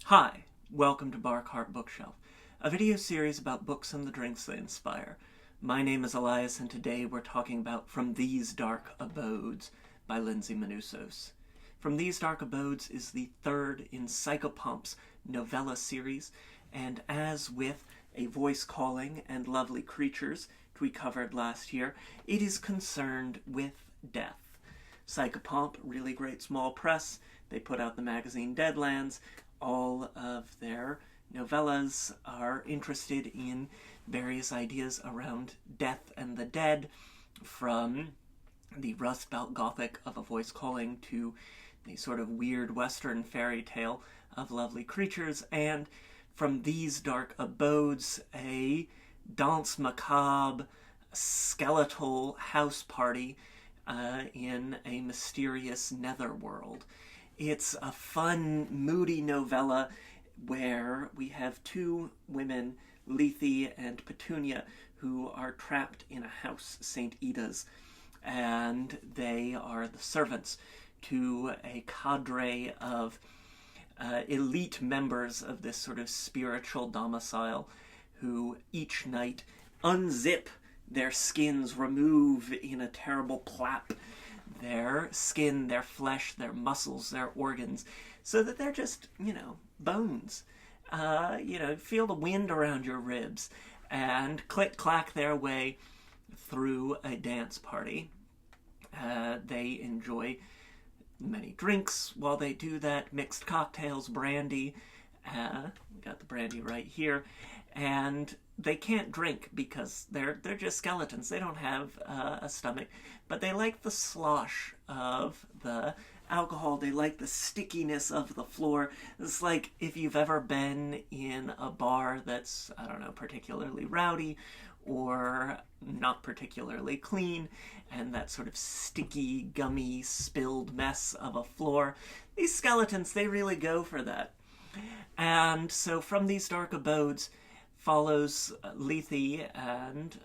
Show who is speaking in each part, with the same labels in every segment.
Speaker 1: Hi, welcome to Bark Heart Bookshelf, a video series about books and the drinks they inspire. My name is Elias, and today we're talking about From These Dark Abodes by Lyndsie Manusos. From These Dark Abodes is the third in Psychopomp's novella series, and as with A Voice Calling and Lovely Creatures, which we covered last year, it is concerned with death. Psychopomp, really great small press. They put out the magazine Deadlands. All of their novellas are interested in various ideas around death and the dead, from the Rust Belt Gothic of A Voice Calling to the sort of weird Western fairy tale of Lovely Creatures, and From These Dark Abodes, a danse macabre, skeletal house party in a mysterious netherworld. It's a fun, moody novella where we have two women, Lyndsie and Petunia, who are trapped in a house, St. Edah's, and they are the servants to a cadre of elite members of this sort of spiritual domicile who each night unzip their skins, remove in a terrible plap their skin, their flesh, their muscles, their organs, so that they're just, bones. Feel the wind around your ribs, and click-clack their way through a dance party. They enjoy many drinks while they do that, mixed cocktails, brandy. We got the brandy right here. And they can't drink because they're just skeletons. They don't have a stomach, but they like the slosh of the alcohol. They like the stickiness of the floor. It's like if you've ever been in a bar that's, particularly rowdy or not particularly clean, and that sort of sticky, gummy, spilled mess of a floor. These skeletons, they really go for that. And so From These Dark Abodes follows Lyndsie and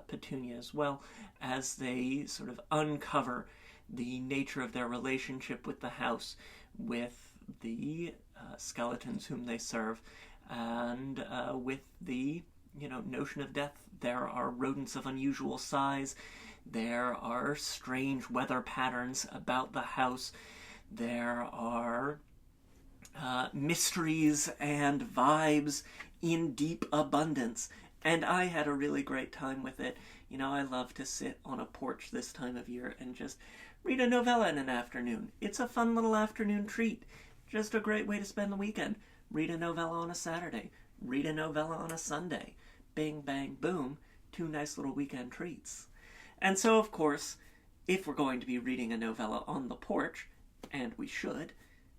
Speaker 1: Petunia as well, as they sort of uncover the nature of their relationship with the house, with the skeletons whom they serve, and with the notion of death. There are rodents of unusual size. There are strange weather patterns about the house. There are mysteries and vibes in deep abundance, and I had a really great time with it. I love to sit on a porch this time of year and just read a novella in an afternoon. It's a fun little afternoon treat. Just a great way to spend the weekend. Read a novella on a Saturday. Read a novella on a Sunday. Bing, bang, boom. Two nice little weekend treats. And so, of course, if we're going to be reading a novella on the porch, and we should,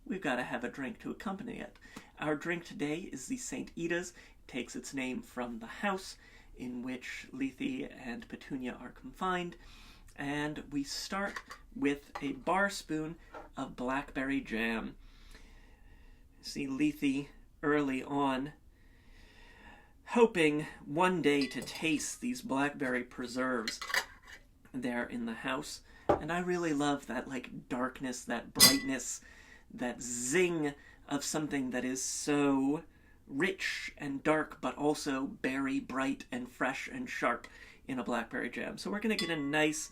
Speaker 1: we've got to have a drink to accompany it. Our drink today is the St. Edah's. It takes its name from the house in which Lyndsie and Petunia are confined. And we start with a bar spoon of blackberry jam. See Lyndsie early on hoping one day to taste these blackberry preserves there in the house. And I really love that darkness, that brightness, that zing of something that is so rich and dark, but also berry bright and fresh and sharp in a blackberry jam. So we're going to get a nice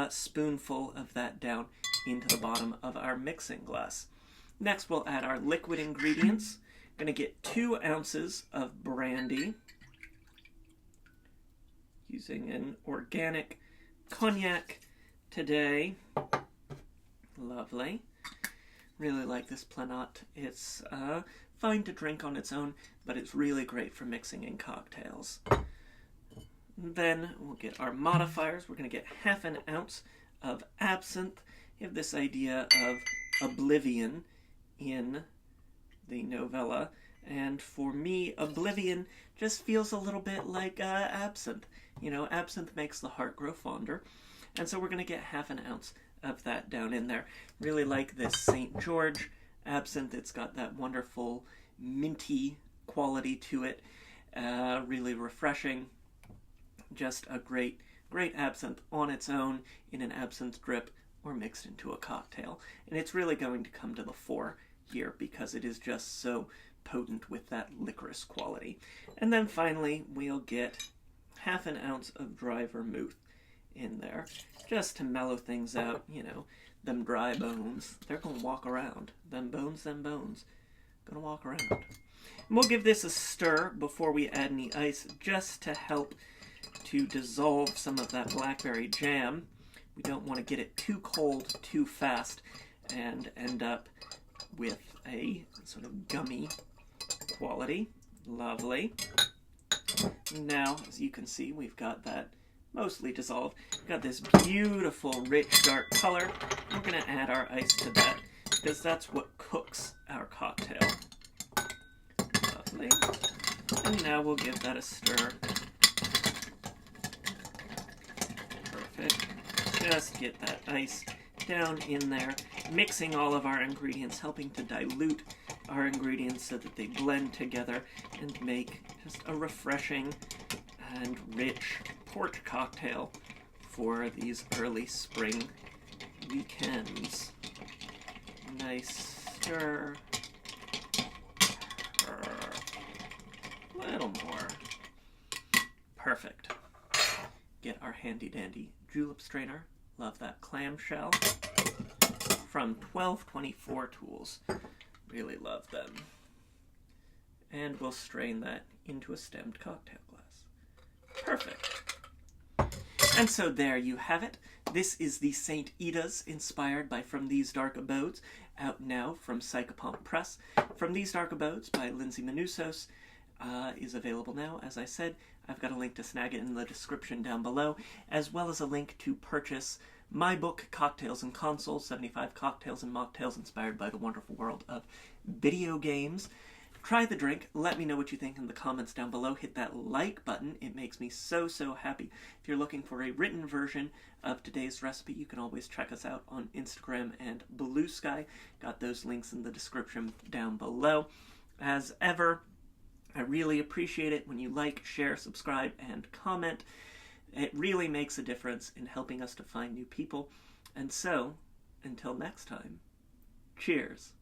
Speaker 1: spoonful of that down into the bottom of our mixing glass. Next, we'll add our liquid ingredients. Going to get 2 ounces of brandy, using an organic cognac today. Lovely. Really like this Planat. It's fine to drink on its own, but it's really great for mixing in cocktails. Then we'll get our modifiers. We're going to get half an ounce of absinthe. You have this idea of oblivion in the novella, and for me, oblivion just feels a little bit like absinthe. Absinthe makes the heart grow fonder, and so we're going to get half an ounce of that down in there. Really like this St. George absinthe. It's got that wonderful minty quality to it. Really refreshing. Just a great absinthe on its own in an absinthe drip or mixed into a cocktail. And it's really going to come to the fore here because it is just so potent with that licorice quality. And then finally, we'll get half an ounce of dry vermouth in there, just to mellow things out. You know, them dry bones, they're gonna walk around. Them bones, gonna walk around. And we'll give this a stir before we add any ice, just to help to dissolve some of that blackberry jam. We don't want to get it too cold too fast and end up with a sort of gummy quality. Lovely. Now, as you can see, we've got that mostly dissolved. We've got this beautiful, rich, dark color. We're going to add our ice to that because that's what cooks our cocktail. Lovely. And now we'll give that a stir. Perfect. Just get that ice down in there, mixing all of our ingredients, helping to dilute our ingredients so that they blend together and make just a refreshing and rich port cocktail for these early spring weekends. Nice stir. A little more. Perfect. Get our handy dandy julep strainer. Love that clamshell. From 1224 Tools. Really love them. And we'll strain that into a stemmed cocktail glass. Perfect. And so there you have it. This is the St. Edah's, inspired by From These Dark Abodes, out now from Psychopomp Press. From These Dark Abodes by Lyndsie Manusos is available now. As I said, I've got a link to snag it in the description down below, as well as a link to purchase my book, Cocktails and Consoles, 75 Cocktails and Mocktails Inspired by the Wonderful World of Video Games. Try the drink. Let me know what you think in the comments down below. Hit that like button. It makes me so happy. If you're looking for a written version of today's recipe, you can always check us out on Instagram and Blue Sky. Got those links in the description down below. As ever, I really appreciate it when you like, share, subscribe, and comment. It really makes a difference in helping us to find new people. And so, until next time, cheers.